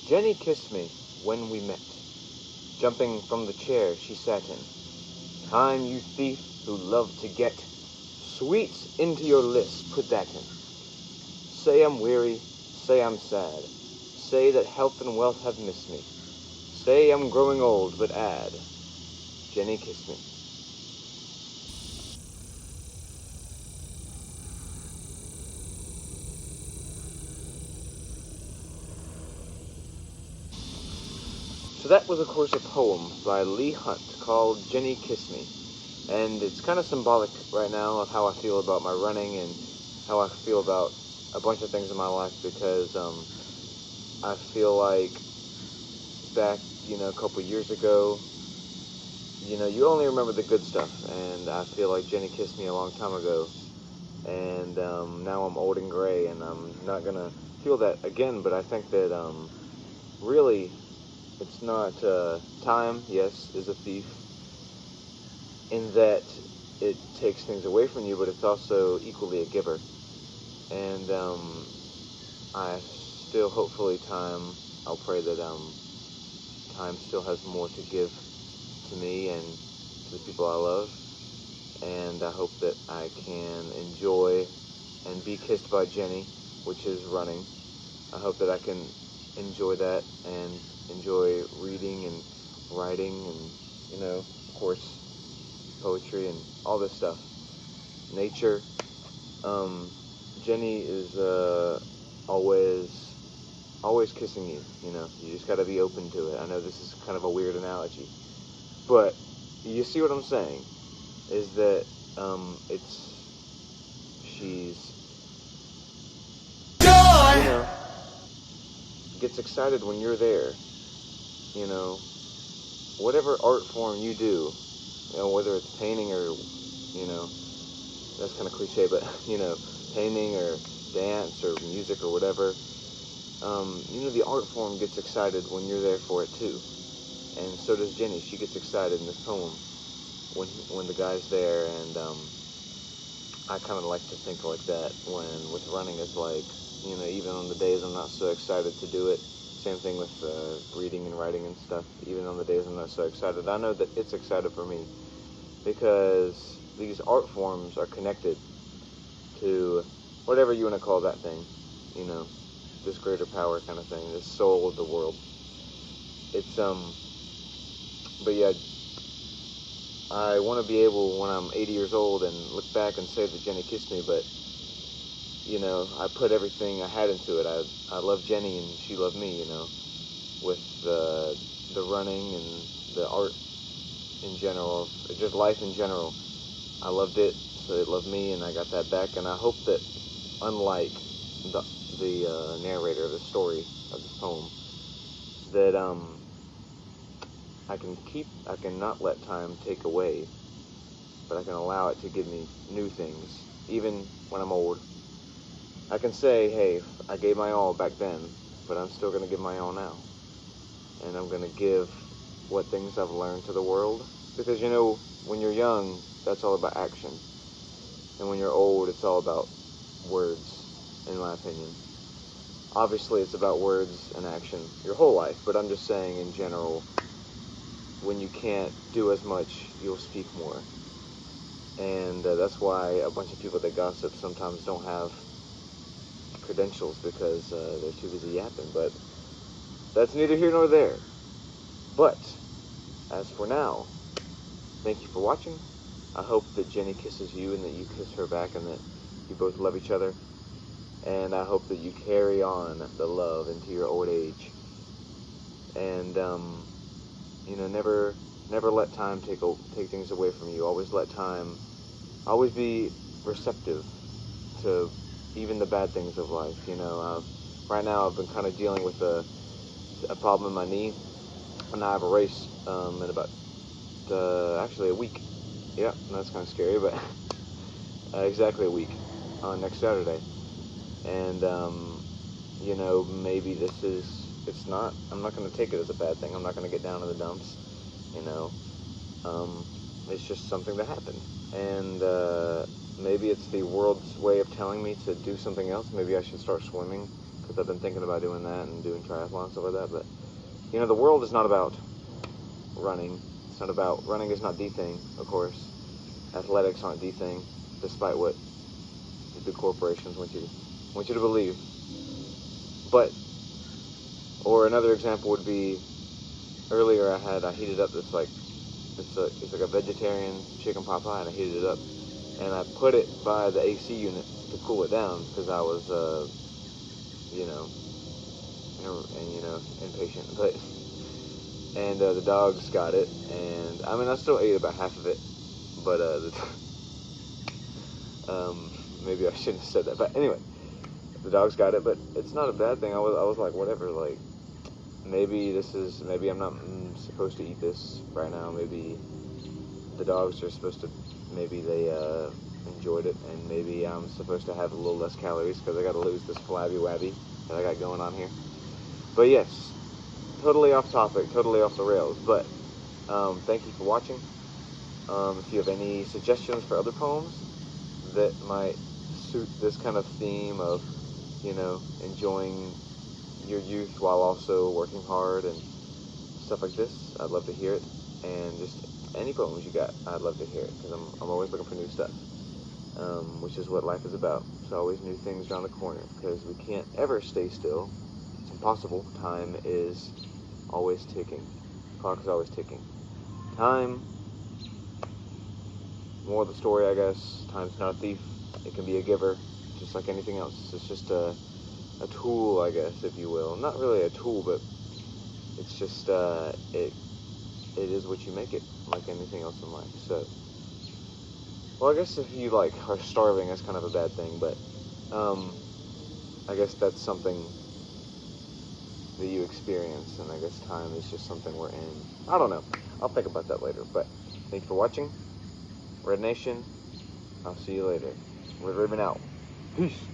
Jenny kissed me when we met, jumping from the chair she sat in. Time, you thief, who love to get sweets into your list, put that in. Say I'm weary, say I'm sad, say that health and wealth have missed me. Say I'm growing old, but add, Jenny kissed me. So that was, of course, a poem by Leigh Hunt called Jenny Kissed Me. And it's kind of symbolic right now of how I feel about my running and how I feel about a bunch of things in my life, because I feel like back, a couple years ago, you only remember the good stuff, and I feel like Jenny kissed me a long time ago, and now I'm old and gray, and I'm not going to feel that again, but I think that really it's not time, yes, is a thief, in that it takes things away from you, but it's also equally a giver. And I still, hopefully, I'll pray that time still has more to give to me and to the people I love. And I hope that I can enjoy and be kissed by Jenny, which is running. I hope that I can enjoy that and enjoy reading and writing and, of course, poetry and all this stuff. Nature. Jenny is always kissing you, You just got to be open to it. I know this is kind of a weird analogy, but you see what I'm saying, is that she's, gets excited when you're there, whatever art form you do, whether it's painting or, that's kind of cliche, but, painting or dance or music or whatever, the art form gets excited when you're there for it too. And so does Jenny. She gets excited in this poem when the guy's there, and I kind of like to think like that with running. Is like, even on the days I'm not so excited to do it, same thing with reading and writing and stuff, even on the days I'm not so excited, I know that it's excited for me, because these art forms are connected to whatever you want to call that thing, this greater power kind of thing, this soul of the world. It's, but yeah, I want to be able, when I'm 80 years old, and look back and say that Jenny kissed me, but, I put everything I had into it. I love Jenny, and she loved me, with the running and the art in general, just life in general. I loved it, so it loved me, and I got that back, and I hope that, unlike the narrator of the story of this poem, that I can not let time take away, but I can allow it to give me new things, even when I'm old. I can say, hey, I gave my all back then, but I'm still going to give my all now, and I'm going to give what things I've learned to the world, because when you're young, that's all about action, and when you're old, it's all about words, in my opinion. Obviously, it's about words and action your whole life, but I'm just saying in general, when you can't do as much, you'll speak more. And that's why a bunch of people that gossip sometimes don't have credentials, because they're too busy yapping. But that's neither here nor there. But as for now, thank you for watching. I hope that Jenny kisses you and that you kiss her back, and that you both love each other. And I hope that you carry on the love into your old age. And, never let time take things away from you. Always be receptive to even the bad things of life. Right now I've been kind of dealing with a problem in my knee, and I have a race in about actually a week. Yeah, that's kind of scary, but exactly a week on next Saturday. And maybe I'm not going to take it as a bad thing. I'm not going to get down in the dumps. It's just something that happened, and maybe it's the world's way of telling me to do something else. Maybe I should start swimming because I've been thinking about doing that and doing triathlon and stuff like that. But you know, the world is not about running. It's not about running. Is not the thing, of course. Athletics aren't the thing, despite what the big corporations want you to believe. But, or another example would be, earlier I heated up this it's like a vegetarian chicken pot pie, and I heated it up, and I put it by the AC unit to cool it down because I was, you know, impatient. But and the dogs got it, and I mean I still ate about half of it, but maybe I shouldn't have said that. But anyway, the dogs got it, but it's not a bad thing. I was like, whatever, like maybe I'm not supposed to eat this right now. Maybe the dogs are supposed to, maybe they enjoyed it, and maybe I'm supposed to have a little less calories because I got to lose this flabby wabby that I got going on here. But yes, totally off topic, totally off the rails, but thank you for watching. If you have any suggestions for other poems that might suit this kind of theme of, you know, enjoying your youth while also working hard and stuff like this, I'd love to hear it. And just any poems you got, I'd love to hear it, because I'm always looking for new stuff, which is what life is about. There's always new things around the corner, because we can't ever stay still. It's impossible. Time is always ticking. Clock is always ticking. Time, moral of the story, I guess, time's not a thief. It can be a giver, just like anything else. It's just a tool, I guess, if you will. Not really a tool, but it's just, it is what you make it, like anything else in life. So, well, I guess if you, like, are starving, that's kind of a bad thing, but, I guess that's something that you experience, and I guess time is just something we're in. I don't know. I'll think about that later, but thank you for watching. Red Nation, I'll see you later. We're ribbing out. Peace.